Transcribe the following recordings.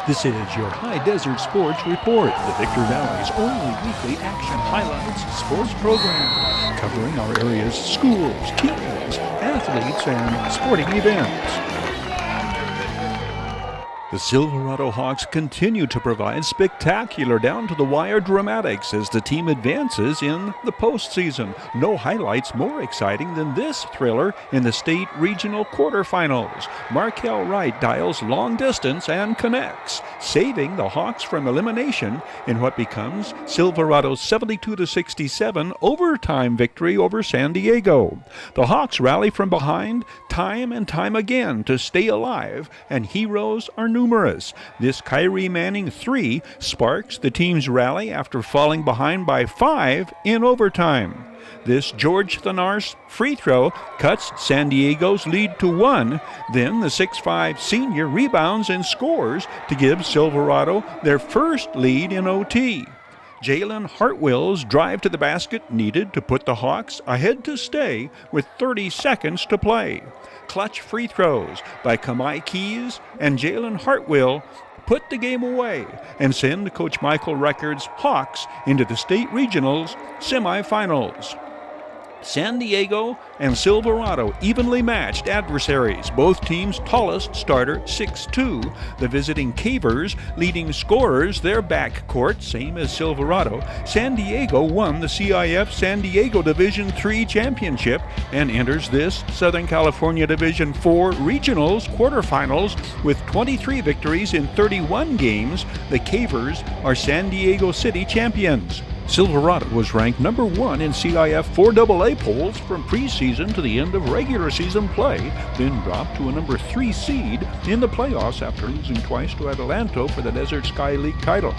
This is your High Desert Sports Report, the Victor Valley's only weekly action highlights sports program, covering our area's schools, teams, athletes, and sporting events. The Silverado Hawks continue to provide spectacular down-to-the-wire dramatics as the team advances in the postseason. No highlights more exciting than this thriller in the state regional quarterfinals. Markel Wright dials long distance and connects, saving the Hawks from elimination in what becomes Silverado's 72-67 overtime victory over San Diego. The Hawks rally from behind time and time again to stay alive, and heroes are numerous. This Kyrie Manning 3 sparks the team's rally after falling behind by 5 in overtime. This George Thanars free throw cuts San Diego's lead to 1. Then the 6'5 senior rebounds and scores to give Silverado their first lead in OT. Jalen Hartwell's drive to the basket needed to put the Hawks ahead to stay with 30 seconds to play. Clutch free throws by Kamai Keys and Jalen Hartwell put the game away and send Coach Michael Records' Hawks into the state regionals semifinals. San Diego and Silverado evenly matched adversaries, both teams' tallest starter 6'2". The visiting Cavers leading scorers their backcourt, same as Silverado. San Diego won the CIF San Diego Division III championship and enters this Southern California Division IV regionals quarterfinals with 23 victories in 31 games. The Cavers are San Diego City champions. Silverado was ranked number 1 in CIF 4AA polls from preseason to the end of regular season play, then dropped to a number 3 seed in the playoffs after losing twice to Adelanto for the Desert Sky League title.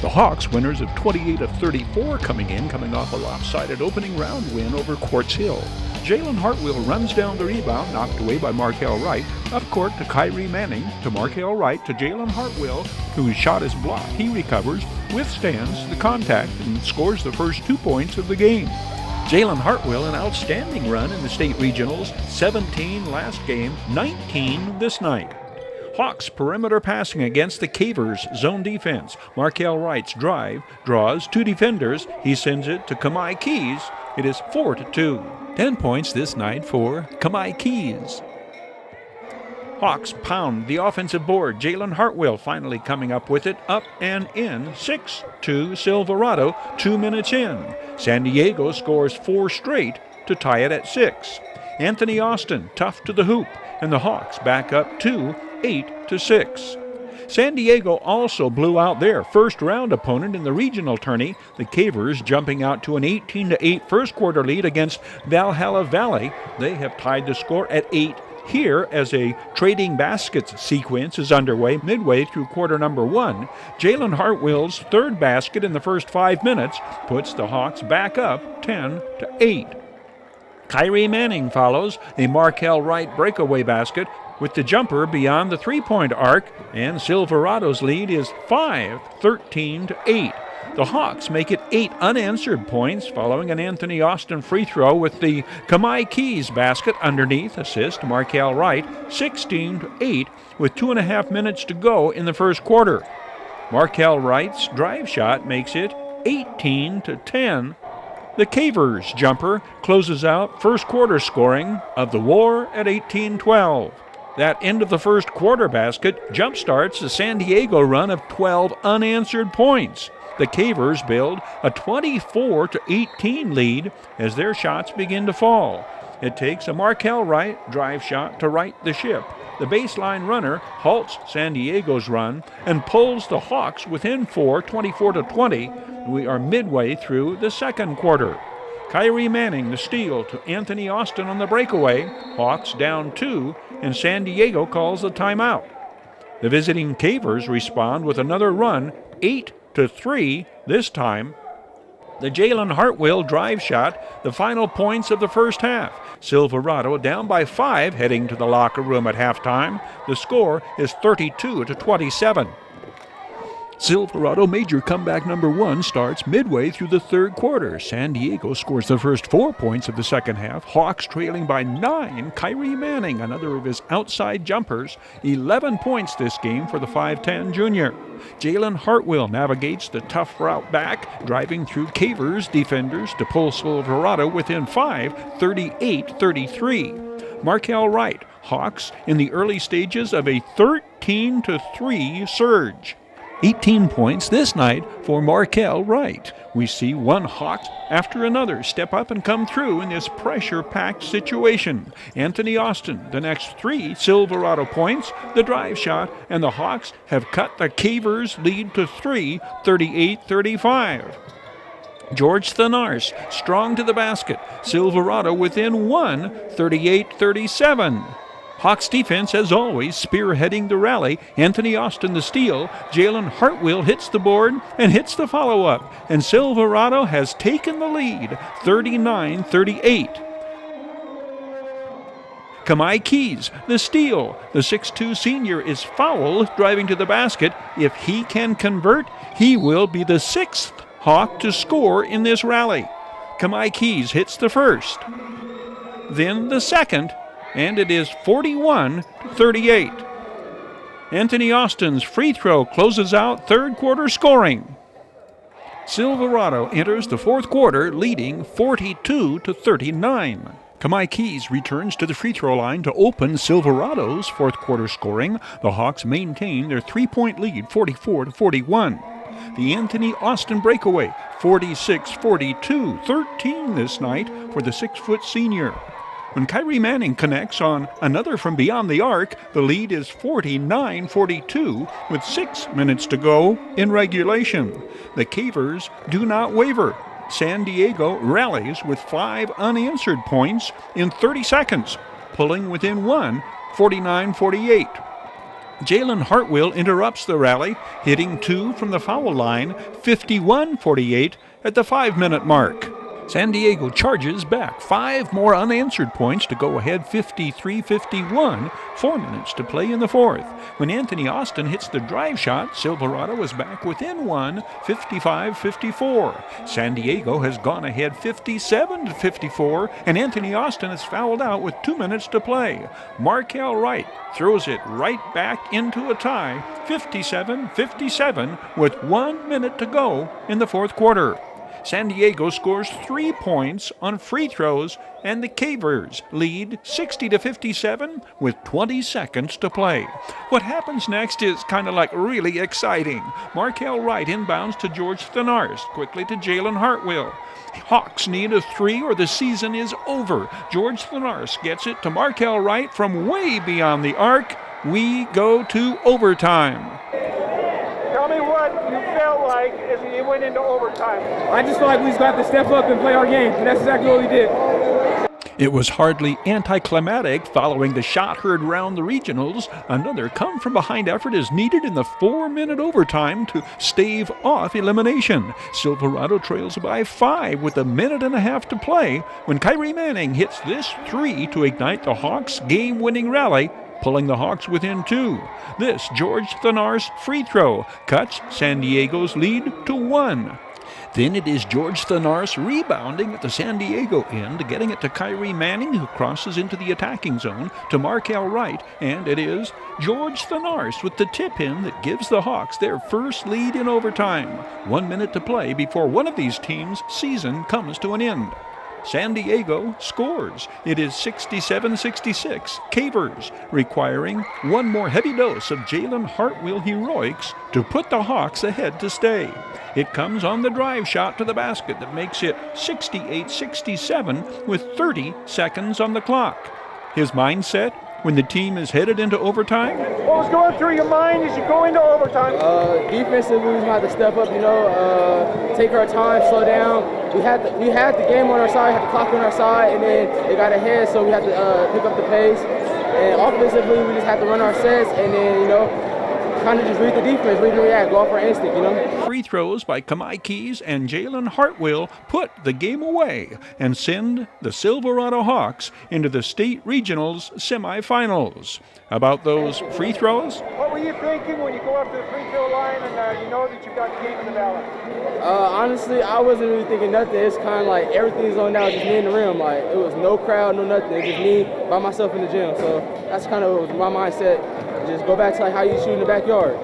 The Hawks, winners of 28 of 34 coming off a lopsided opening round win over Quartz Hill. Jalen Hartwell runs down the rebound, knocked away by Markel Wright. Up court to Kyrie Manning, to Markel Wright, to Jalen Hartwell, whose shot is blocked. He recovers, withstands the contact, and scores the first 2 points of the game. Jalen Hartwell, an outstanding run in the state regionals, 17 last game, 19 this night. Hawks perimeter passing against the Cavers zone defense. Markel Wright's drive draws 2 defenders. He sends it to Kamai Keys. It is 4-2. 10 points this night for Kamai Keys. Hawks pound the offensive board. Jalen Hartwell finally coming up with it, up and in. 6-2 Silverado, 2 minutes in. San Diego scores 4 straight to tie it at 6. Anthony Austin tough to the hoop, and the Hawks back up 2, 8-6. San Diego also blew out their first-round opponent in the regional tourney, the Cavers jumping out to an 18-8 first-quarter lead against Valhalla Valley. They have tied the score at 8 here as a trading baskets sequence is underway midway through quarter number 1. Jalen Hartwell's third basket in the first 5 minutes puts the Hawks back up 10-8. Kyrie Manning follows a Markel Wright breakaway basket with the jumper beyond the three-point arc, and Silverado's lead is 13-8. The Hawks make it 8 unanswered points following an Anthony Austin free throw with the Kamai Keys basket underneath, assist Markel Wright, 16-8 with 2.5 minutes to go in the first quarter. Markel Wright's drive shot makes it 18-10. The Cavers jumper closes out first quarter scoring of the war at 18-12. That end of the first quarter basket jumpstarts the San Diego run of 12 unanswered points. The Cavers build a 24-18 lead as their shots begin to fall. It takes a Markel Wright drive shot to right the ship. The baseline runner halts San Diego's run and pulls the Hawks within 4, 24-20. We are midway through the second quarter. Kyrie Manning the steal to Anthony Austin on the breakaway. Hawks down 2, and San Diego calls the timeout. The visiting Cavers respond with another run, 8-3 this time. The Jalen Hartwell drive shot, the final points of the first half. Silverado down by 5 heading to the locker room at halftime. The score is 32-27. Silverado major comeback number 1 starts midway through the third quarter. San Diego scores the first 4 points of the second half. Hawks trailing by 9. Kyrie Manning, another of his outside jumpers. 11 points this game for the 5'10 junior. Jalen Hartwell navigates the tough route back, driving through Cavers defenders to pull Silverado within 5, 38-33. Markel Wright, Hawks in the early stages of a 13-3 surge. 18 points this night for Markel Wright. We see one Hawk after another step up and come through in this pressure-packed situation. Anthony Austin, the next 3 Silverado points, the drive shot, and the Hawks have cut the Cavers' lead to 3, 38-35. George Thanars, strong to the basket. Silverado within 1, 38-37. Hawks defense, as always, spearheading the rally. Anthony Austin the steal. Jalen Hartwell hits the board and hits the follow-up. And Silverado has taken the lead, 39-38. Kamai Keys, the steal. The 6'2 senior is fouled, driving to the basket. If he can convert, he will be the 6th Hawk to score in this rally. Kamai Keys hits the first, then the second, and it is 41-38. Anthony Austin's free throw closes out third quarter scoring. Silverado enters the fourth quarter leading 42-39. Kamai Keys returns to the free throw line to open Silverado's fourth quarter scoring. The Hawks maintain their 3-point lead, 44-41. The Anthony Austin breakaway, 46-42, 13 this night for the 6-foot senior. When Kyrie Manning connects on another from beyond the arc, the lead is 49-42 with 6 minutes to go in regulation. The Cavers do not waver. San Diego rallies with 5 unanswered points in 30 seconds, pulling within 1, 49-48. Jalen Hartwell interrupts the rally, hitting 2 from the foul line, 51-48 at the 5-minute mark. San Diego charges back. 5 more unanswered points to go ahead, 53-51. 4 minutes to play in the fourth. When Anthony Austin hits the drive shot, Silverado is back within 1, 55-54. San Diego has gone ahead 57-54, and Anthony Austin is fouled out with 2 minutes to play. Markel Wright throws it right back into a tie, 57-57, with 1 minute to go in the fourth quarter. San Diego scores 3 points on free throws, and the Cavers lead 60-57 with 20 seconds to play. What happens next is kind of like really exciting. Markel Wright inbounds to George Thanars, quickly to Jalen Hartwell. Hawks need a 3 or the season is over. George Thanars gets it to Markel Wright from way beyond the arc. We go to overtime. Tell me what you felt like as you went into overtime. I just felt like we just got to step up and play our game, and that's exactly what we did. It was hardly anticlimactic following the shot heard round the regionals. Another come-from-behind effort is needed in the 4-minute overtime to stave off elimination. Silverado trails by 5 with 1.5 minutes to play when Kyrie Manning hits this 3 to ignite the Hawks' game-winning rally, pulling the Hawks within 2. This George Thanars free throw cuts San Diego's lead to 1. Then it is George Thanars rebounding at the San Diego end, getting it to Kyrie Manning, who crosses into the attacking zone to Markel Wright, and it is George Thanars with the tip-in that gives the Hawks their first lead in overtime. 1 minute to play before one of these teams' season comes to an end. San Diego scores. It is 67-66. Cavers requiring one more heavy dose of Jalen Hartwell heroics to put the Hawks ahead to stay. It comes on the drive shot to the basket that makes it 68-67 with 30 seconds on the clock. His mindset when the team is headed into overtime? What was going through your mind as you go into overtime? Defensively, we had to step up, take our time, slow down. We had the game on our side, had the clock on our side, and then it got ahead, so we had to pick up the pace. And offensively, we just had to run our sets and then, kind of just read the defense, read and react, go off our instinct, you know? Free throws by Kamai Keys and Jalen Hartwell put the game away and send the Silverado Hawks into the state regionals semifinals. About those free throws? What were you thinking when you go up to the free throw line and you know that you've got the game in the balance? Honestly, I wasn't really thinking nothing. It's kind of like everything's on now, just me in the rim. Like, it was no crowd, no nothing. It was just me by myself in the gym. So that's kind of my mindset. Just go back to like how you shoot in the backyard.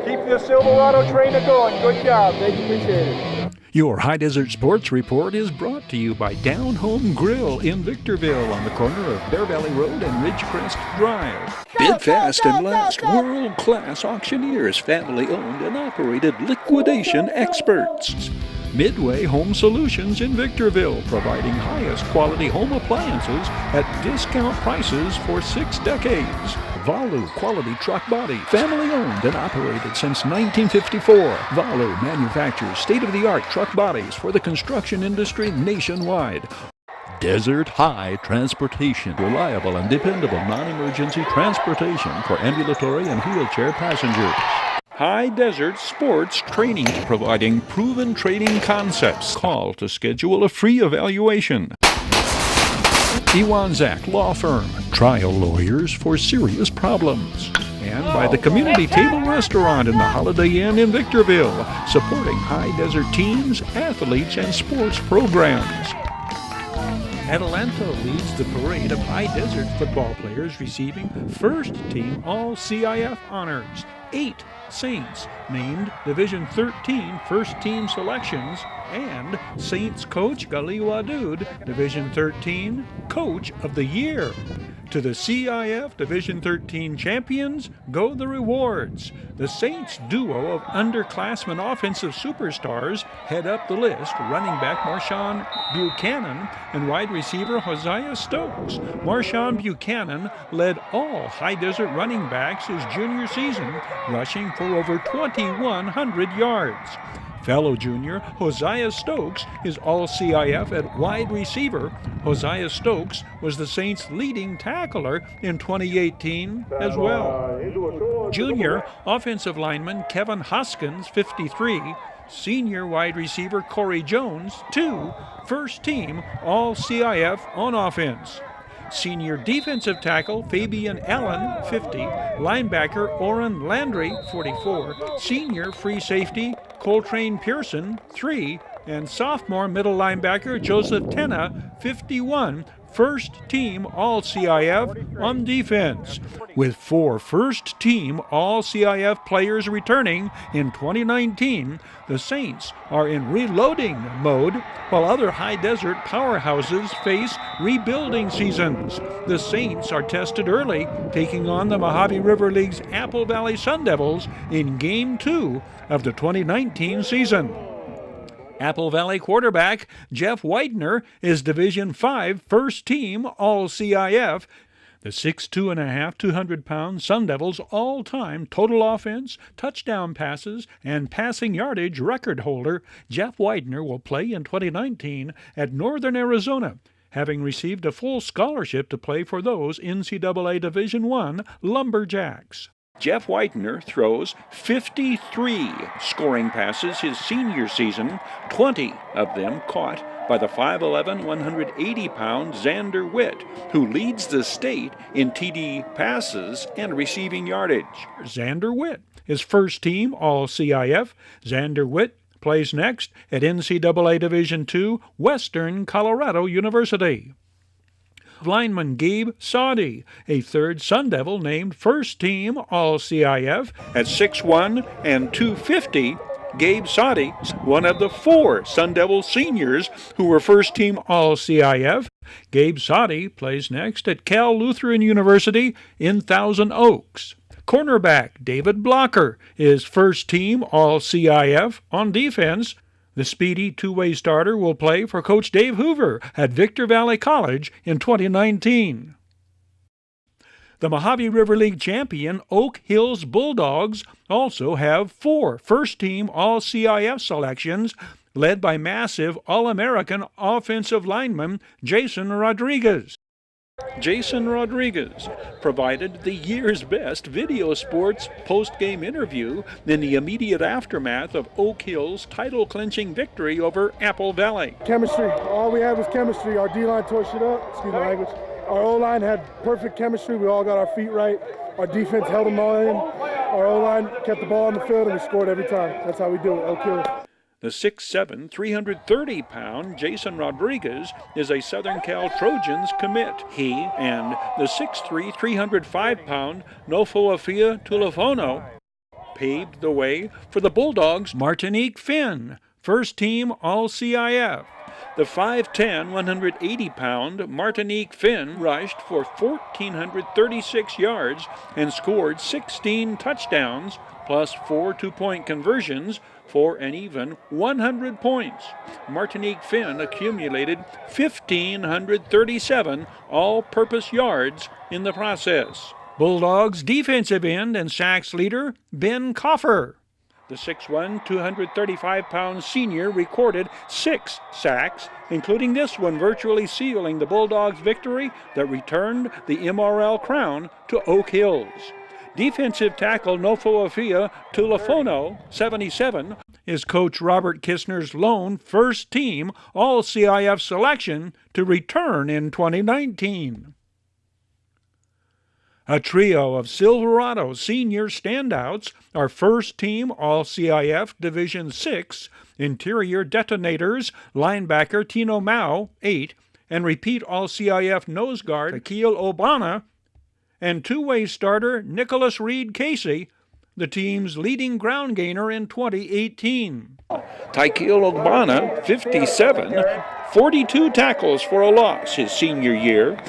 Keep the Silverado trainer going. Good job. Thank you, appreciate it. Your High Desert Sports Report is brought to you by Down Home Grill in Victorville on the corner of Bear Valley Road and Ridgecrest Drive. Bid fast and last. World-class auctioneers, family-owned and operated liquidation experts. Midway Home Solutions in Victorville, providing highest quality home appliances at discount prices for 6 decades. Valu Quality Truck Body, family-owned and operated since 1954. Valu manufactures state-of-the-art truck bodies for the construction industry nationwide. Desert High Transportation, reliable and dependable non-emergency transportation for ambulatory and wheelchair passengers. High Desert Sports Training, providing proven training concepts. Call to schedule a free evaluation. Iwanzak Law Firm, trial lawyers for serious problems. And by the Community Table Restaurant in the Holiday Inn in Victorville, supporting High Desert teams, athletes, and sports programs. Atalanta leads the parade of High Desert football players receiving first-team All-CIF honors. 8 Saints named Division 13 first-team selections, and Saints coach Gali Wadud, Division 13 Coach of the Year. To the CIF Division 13 champions go the rewards. The Saints duo of underclassmen offensive superstars head up the list, running back Marshawn Buchanan and wide receiver Hosea Stokes. Marshawn Buchanan led all High Desert running backs his junior season, rushing for over 2,100 yards. Fellow junior Hosea Stokes is All-CIF at wide receiver. Hosea Stokes was the Saints' leading tackler in 2018 as well. Junior offensive lineman Kevin Hoskins, 53, senior wide receiver Corey Jones, 2, first team All-CIF on offense. Senior defensive tackle Fabian Allen, 50, linebacker Oren Landry, 44, senior free safety Coltrane Pearson, 3, and sophomore middle linebacker Joseph Tenna, 51, first-team All-CIF on defense. With 4 first-team All-CIF players returning in 2019, the Saints are in reloading mode, while other High Desert powerhouses face rebuilding seasons. The Saints are tested early, taking on the Mojave River League's Apple Valley Sun Devils in Game 2 of the 2019 season. Apple Valley quarterback Jeff Widener is Division 5 first-team All-CIF. The 6'2½", 200-pound Sun Devils' all-time total offense, touchdown passes, and passing yardage record holder Jeff Widener will play in 2019 at Northern Arizona, having received a full scholarship to play for those NCAA Division I Lumberjacks. Jeff Widener throws 53 scoring passes his senior season, 20 of them caught by the 5'11", 180-pound Xander Witt, who leads the state in TD passes and receiving yardage. Xander Witt is first-team All-CIF. Xander Witt plays next at NCAA Division II Western Colorado University. Lineman Gabe Sadi, a third Sun Devil named first-team All-CIF at 6'1" and 250. Gabe Sadi, one of the 4 Sun Devil seniors who were first-team All-CIF. Gabe Sadi plays next at Cal Lutheran University in Thousand Oaks. Cornerback David Blocker is first-team All-CIF on defense. The speedy two-way starter will play for Coach Dave Hoover at Victor Valley College in 2019. The Mojave River League champion Oak Hills Bulldogs also have 4 first-team All-CIF selections, led by massive All-American offensive lineman Jason Rodriguez. Jason Rodriguez provided the year's best video sports post-game interview in the immediate aftermath of Oak Hill's title-clinching victory over Apple Valley. Chemistry. All we had was chemistry. Our D-line tore shit up. Excuse my language. Our O-line had perfect chemistry. We all got our feet right. Our defense held them all in. Our O-line kept the ball on the field, and we scored every time. That's how we do it. Oak Hill. The 6'7", 330-pound Jason Rodriguez is a Southern Cal Trojans commit. He and the 6'3", 305-pound Nofoafia Tulifono paved the way for the Bulldogs' Martinique Finn, first-team All-CIF. The 5'10", 180-pound Martinique Finn rushed for 1,436 yards and scored 16 touchdowns, plus 4 two-point conversions for an even 100 points. Martinique Finn accumulated 1,537 all-purpose yards in the process. Bulldogs defensive end and sacks leader Ben Coffer. The 6'1", 235-pound senior recorded 6 sacks, including this one virtually sealing the Bulldogs' victory that returned the MRL crown to Oak Hills. Defensive tackle Nofoafia Tulifono, 77, is Coach Robert Kistner's lone first-team All-CIF selection to return in 2019. A trio of Silverado senior standouts are first-team All-CIF Division VI interior detonators linebacker Tino Mao, 8, and repeat All-CIF nose guard Akil Obana, and two-way starter Nicholas Reed Casey, the team's leading ground gainer in 2018. Tykeal Ogbonna, 57, 42 tackles for a loss his senior year.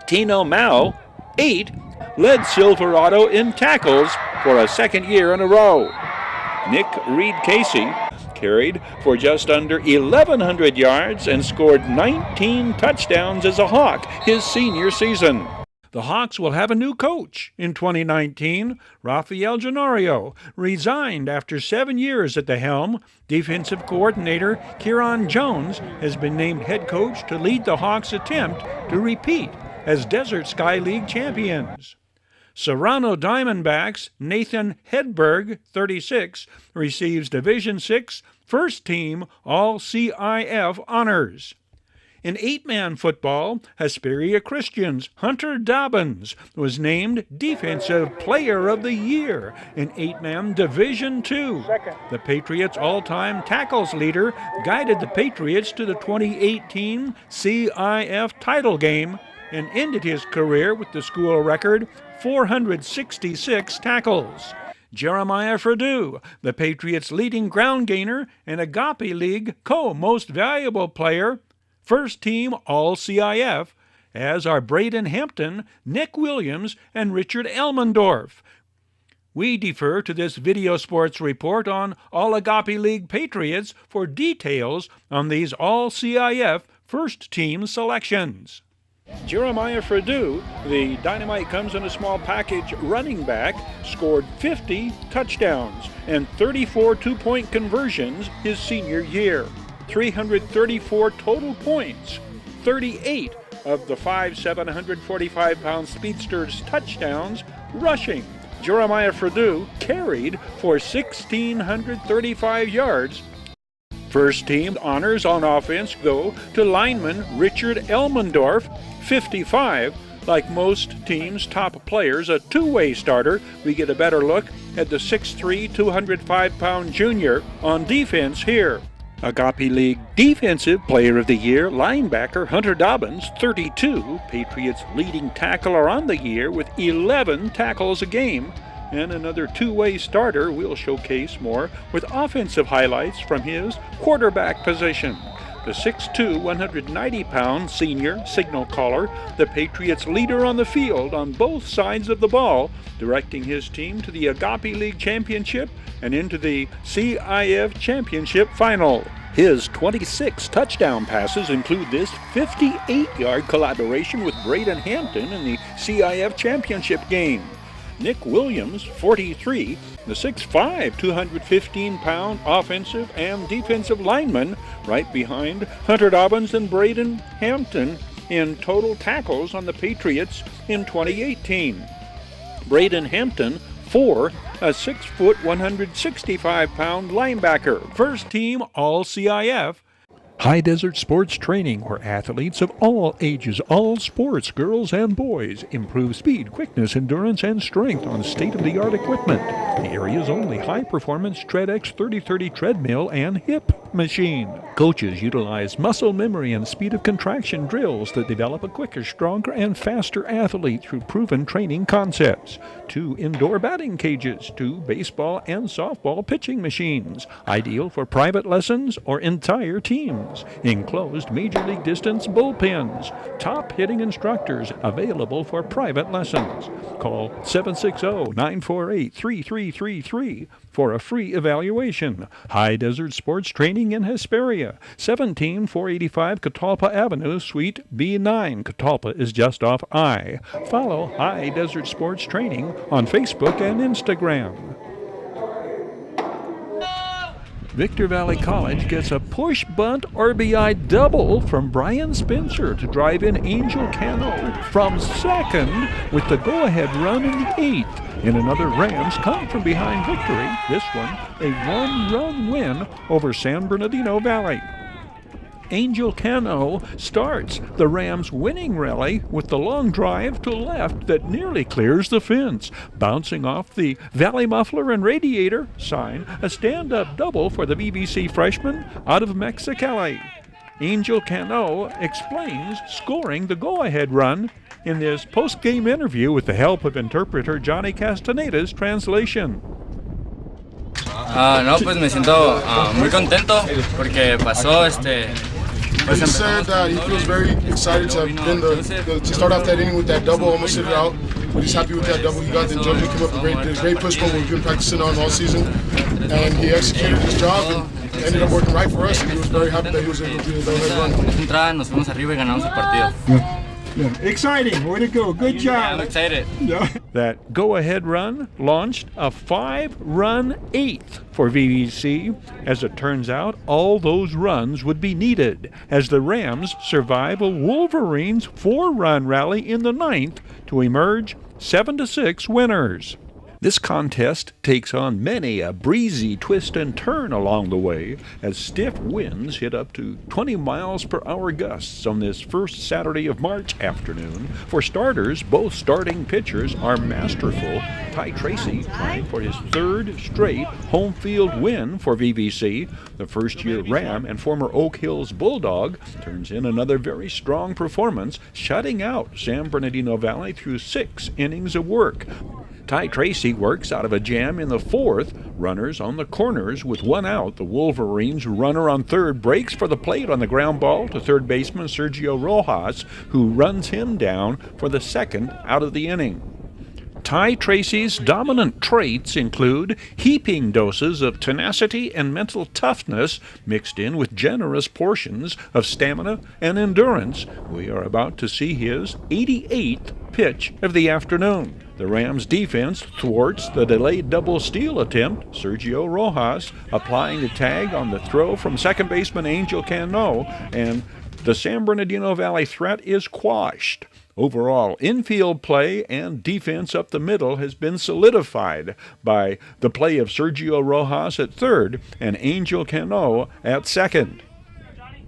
Tino Mao, 8, led Silverado in tackles for a second year in a row. Nick Reed Casey carried for just under 1,100 yards and scored 19 touchdowns as a Hawk his senior season. The Hawks will have a new coach in 2019. Rafael Gennaro resigned after 7 years at the helm. Defensive coordinator Kieran Jones has been named head coach to lead the Hawks' attempt to repeat as Desert Sky League champions. Serrano Diamondbacks' Nathan Hedberg, 36, receives Division VI first-team All-CIF honors. In 8-man football, Hesperia Christian's Hunter Dobbins was named Defensive Player of the Year in 8-man Division II. The Patriots' all-time tackles leader guided the Patriots to the 2018 CIF title game and ended his career with the school record 466 tackles. Jeremiah Fredu, the Patriots' leading ground gainer and Agape League co-most valuable player, first-team All-CIF, as are Braden Hampton, Nick Williams, and Richard Elmendorf. We defer to this video sports report on All Agape League Patriots for details on these All-CIF first-team selections. Jeremiah Fredu, the Dynamite comes in a small package running back, scored 50 touchdowns and 34 two-point conversions his senior year. 334 total points, 38 of the 5'7", 145-pound speedster's touchdowns rushing. Jeremiah Fredu carried for 1,635 yards. First team honors on offense go to lineman Richard Elmendorf, 55. Like most teams' top players, a two-way starter, we get a better look at the 6'3", 205-pound junior on defense here. Agape League Defensive Player of the Year linebacker Hunter Dobbins, 32, Patriots leading tackler on the year with 11 tackles a game, and another two-way starter we'll showcase more with offensive highlights from his quarterback position. The 6'2", 190-pound senior signal caller, the Patriots' leader on the field on both sides of the ball, directing his team to the Agape League Championship and into the CIF Championship Final. His 26 touchdown passes include this 58-yard collaboration with Braden Hampton in the CIF Championship game. Nick Williams, 43, the 6'5", 215-pound offensive and defensive lineman, right behind Hunter Dobbins and Braden Hampton, in total tackles on the Patriots in 2018. Braden Hampton, 4, a 6-foot, 165-pound linebacker, first team All-CIF. High Desert Sports Training, where athletes of all ages, all sports, girls and boys, improve speed, quickness, endurance, and strength on state-of-the-art equipment. The area's only high-performance TreadX 3030 treadmill and hip machine. Coaches utilize muscle memory and speed of contraction drills that develop a quicker, stronger, and faster athlete through proven training concepts. 2 indoor batting cages, 2 baseball and softball pitching machines, ideal for private lessons or entire teams. Enclosed Major League Distance bullpens. Top hitting instructors available for private lessons. Call 760-948-3333 for a free evaluation. High Desert Sports Training in Hesperia, 17485 Catalpa Avenue, Suite B9. Catalpa is just off I. Follow High Desert Sports Training on Facebook and Instagram. Victor Valley College gets a push bunt RBI double from Brian Spencer to drive in Angel Cano from second with the go-ahead run in the 8th. In another Rams come from behind victory, this one a 1-run win over San Bernardino Valley. Angel Cano starts the Rams' winning rally with the long drive to left that nearly clears the fence. Bouncing off the Valley Muffler and Radiator sign, a stand-up double for the VVC freshman out of Mexicali. Angel Cano explains scoring the go-ahead run in this post-game interview with the help of interpreter Johnny Castaneda's translation. No, pues me siento muy contento porque pasó He said that he feels very excited to have been to start off that inning with that double, almost hit it out. But he's happy with that double he got. Then Joe came up with a great push ball we've been practicing on all season. And he executed his job and ended up working right for us. And he was very happy that he was able to do the run. Entrada, nos fuimos arriba y ganamos el partido. Yeah. Exciting. Way to go. Good job. Yeah, I'm excited. Yeah. That go-ahead run launched a 5-run 8th for VVC. As it turns out, all those runs would be needed as the Rams survive a Wolverines 4-run rally in the 9th to emerge 7-6 winners. This contest takes on many a breezy twist and turn along the way as stiff winds hit up to 20 miles per hour gusts on this first Saturday of March afternoon. For starters, both starting pitchers are masterful. Ty Tracy trying for his 3rd straight home field win for VVC. The first-year Ram and former Oak Hills Bulldog turns in another very strong performance, shutting out San Bernardino Valley through 6 innings of work. Ty Tracy works out of a jam in the 4th. Runners on the corners with 1 out. The Wolverines runner on 3rd breaks for the plate on the ground ball to 3rd baseman Sergio Rojas, who runs him down for the 2nd out of the inning. Ty Tracy's dominant traits include heaping doses of tenacity and mental toughness mixed in with generous portions of stamina and endurance. We are about to see his 88th pitch of the afternoon. The Rams' defense thwarts the delayed double steal attempt, Sergio Rojas applying the tag on the throw from second baseman Angel Cano, and the San Bernardino Valley threat is quashed. Overall, infield play and defense up the middle has been solidified by the play of Sergio Rojas at 3rd and Angel Cano at 2nd.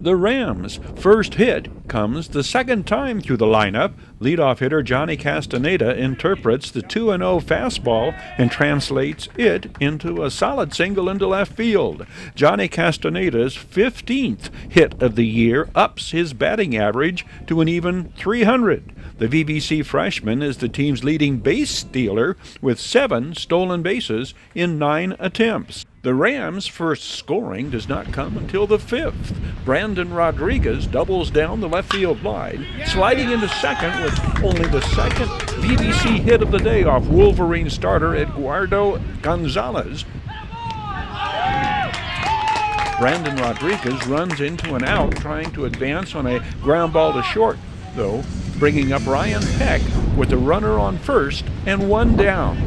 The Rams' first hit comes the 2nd time through the lineup. Leadoff hitter Johnny Castaneda interprets the 2-0 fastball and translates it into a solid single into left field. Johnny Castaneda's 15th hit of the year ups his batting average to an even 300. The VVC freshman is the team's leading base stealer with 7 stolen bases in 9 attempts. The Rams' first scoring does not come until the 5th. Brandon Rodriguez doubles down the left field line, sliding into second with only the 2nd VVC hit of the day off Wolverine starter Eduardo Gonzalez. Brandon Rodriguez runs into an out trying to advance on a ground ball to short, though, bringing up Ryan Peck with a runner on first and 1 down.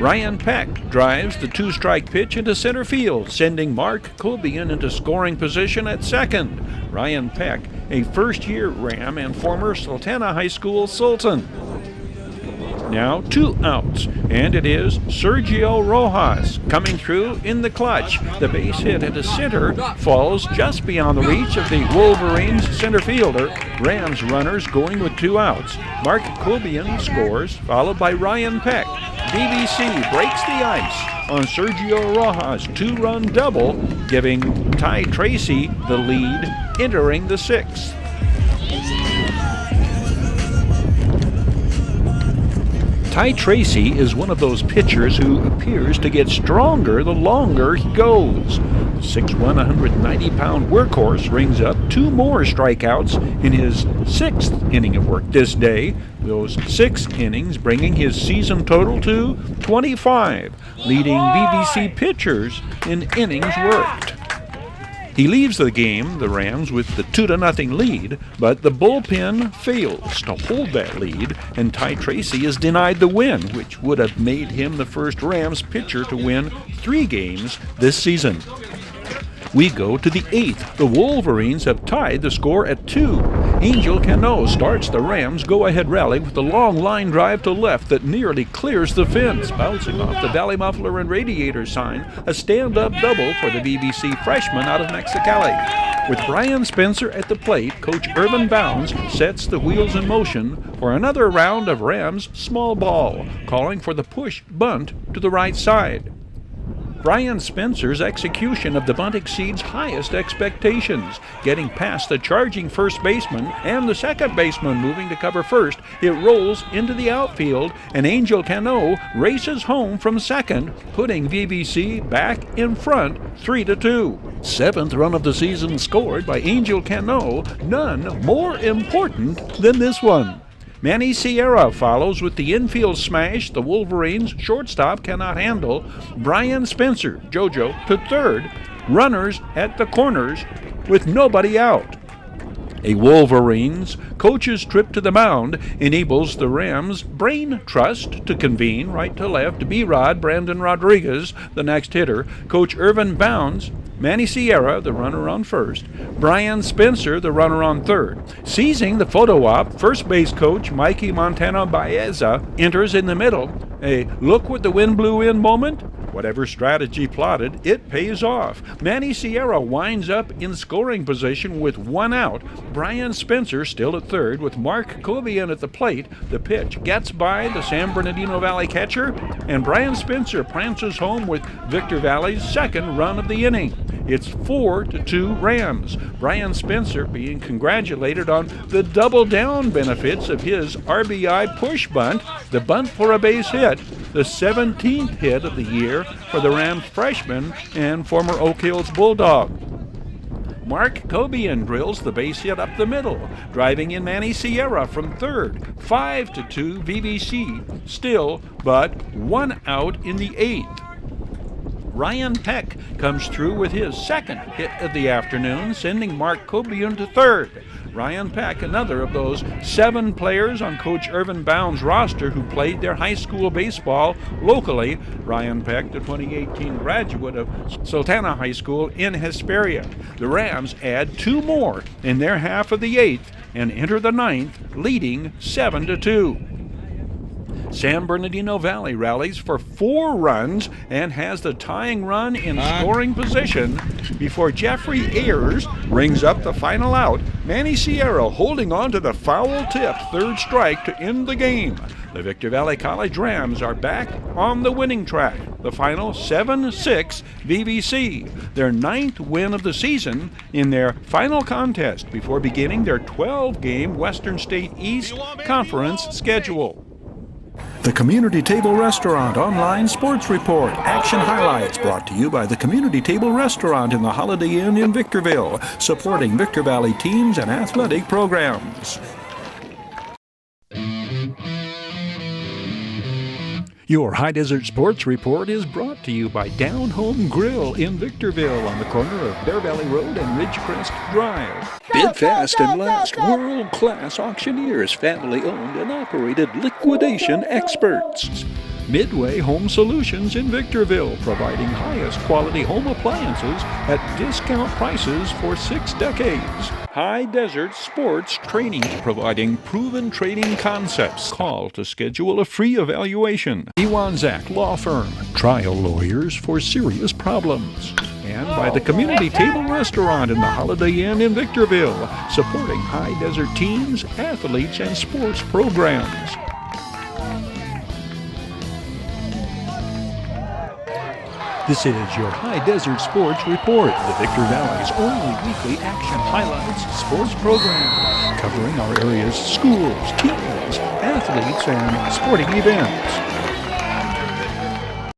Ryan Peck drives the 2-strike pitch into center field, sending Mark Cobian into scoring position at 2nd. Ryan Peck a first-year Ram and former Sultana High School Sultan. Now 2 outs, and it is Sergio Rojas coming through in the clutch. The base hit into center falls just beyond the reach of the Wolverines center fielder. Rams runners going with 2 outs. Mark Kobian scores, followed by Ryan Peck. VVC breaks the ice on Sergio Rojas' 2-run double, giving Ty Tracy the lead entering the 6th. Ty Tracy is one of those pitchers who appears to get stronger the longer he goes. The 6'1", 190-pound workhorse rings up 2 more strikeouts in his 6th inning of work this day. Those 6 innings bringing his season total to 25, leading VVC pitchers in innings worked. He leaves the game, the Rams, with the 2-0 lead, but the bullpen fails to hold that lead, and Ty Tracy is denied the win, which would have made him the first Rams pitcher to win 3 games this season. We go to the 8th. The Wolverines have tied the score at 2. Angel Cano starts the Rams' go-ahead rally with a long line drive to left that nearly clears the fence, bouncing off the Valley Muffler and Radiator sign, a stand-up double for the VVC freshman out of Mexicali. With Brian Spencer at the plate, Coach Irvin Bounds sets the wheels in motion for another round of Rams small ball, calling for the push bunt to the right side. Brian Spencer's execution of the bunt exceeds highest expectations. Getting past the charging first baseman and the second baseman moving to cover first, it rolls into the outfield, and Angel Cano races home from second, putting VVC back in front 3-2. 7th run of the season scored by Angel Cano, none more important than this one. Manny Sierra follows with the infield smash the Wolverines' shortstop cannot handle. Brian Spencer, JoJo, to third. Runners at the corners with nobody out. A Wolverines coach's trip to the mound enables the Rams' brain trust to convene right to left. B-Rod, Brandon Rodriguez, the next hitter. Coach Irvin Bounds, Manny Sierra, the runner on first. Brian Spencer, the runner on third. Seizing the photo op, first base coach Mikey Montana Baeza enters in the middle. A look what the wind blew in moment. Whatever strategy plotted, it pays off. Manny Sierra winds up in scoring position with 1 out. Brian Spencer still at third with Mark Kobian at the plate. The pitch gets by the San Bernardino Valley catcher, and Brian Spencer prances home with Victor Valley's 2nd run of the inning. It's 4-2 Rams. Brian Spencer being congratulated on the double down benefits of his RBI push bunt, the bunt for a base hit, the 17th hit of the year for the Rams freshman and former Oak Hills Bulldog. Mark Kobian drills the base hit up the middle, driving in Manny Sierra from third. 5-2 VVC, still but 1 out in the 8th. Ryan Peck comes through with his 2nd hit of the afternoon, sending Mark Kobian to third. Ryan Peck, another of those 7 players on Coach Irvin Bounds' roster who played their high school baseball locally. Ryan Peck, the 2018 graduate of Sultana High School in Hesperia. The Rams add 2 more in their half of the 8th and enter the 9th, leading 7-2. San Bernardino Valley rallies for 4 runs and has the tying run in scoring position before Jeffrey Ayers rings up the final out. Manny Sierra holding on to the foul-tipped 3rd strike to end the game. The Victor Valley College Rams are back on the winning track. The final 7-6 VVC, their 9th win of the season in their final contest before beginning their 12-game Western State East Conference schedule. The Community Table Restaurant Online Sports Report. Action highlights brought to you by the Community Table Restaurant in the Holiday Inn in Victorville, supporting Victor Valley teams and athletic programs. Your High Desert Sports Report is brought to you by Down Home Grill in Victorville on the corner of Bear Valley Road and Ridgecrest Drive. Bid fast and last, world-class auctioneers, family-owned and operated liquidation experts. Midway Home Solutions in Victorville, providing highest quality home appliances at discount prices for 6 decades. High Desert Sports Training, providing proven training concepts. Call to schedule a free evaluation. Iwanzak Law Firm, trial lawyers for serious problems. And by the Community Table Restaurant in the Holiday Inn in Victorville, supporting High Desert teams, athletes, and sports programs. This is your High Desert Sports Report, the Victor Valley's only weekly action highlights sports program, covering our area's schools, teams, athletes, and sporting events.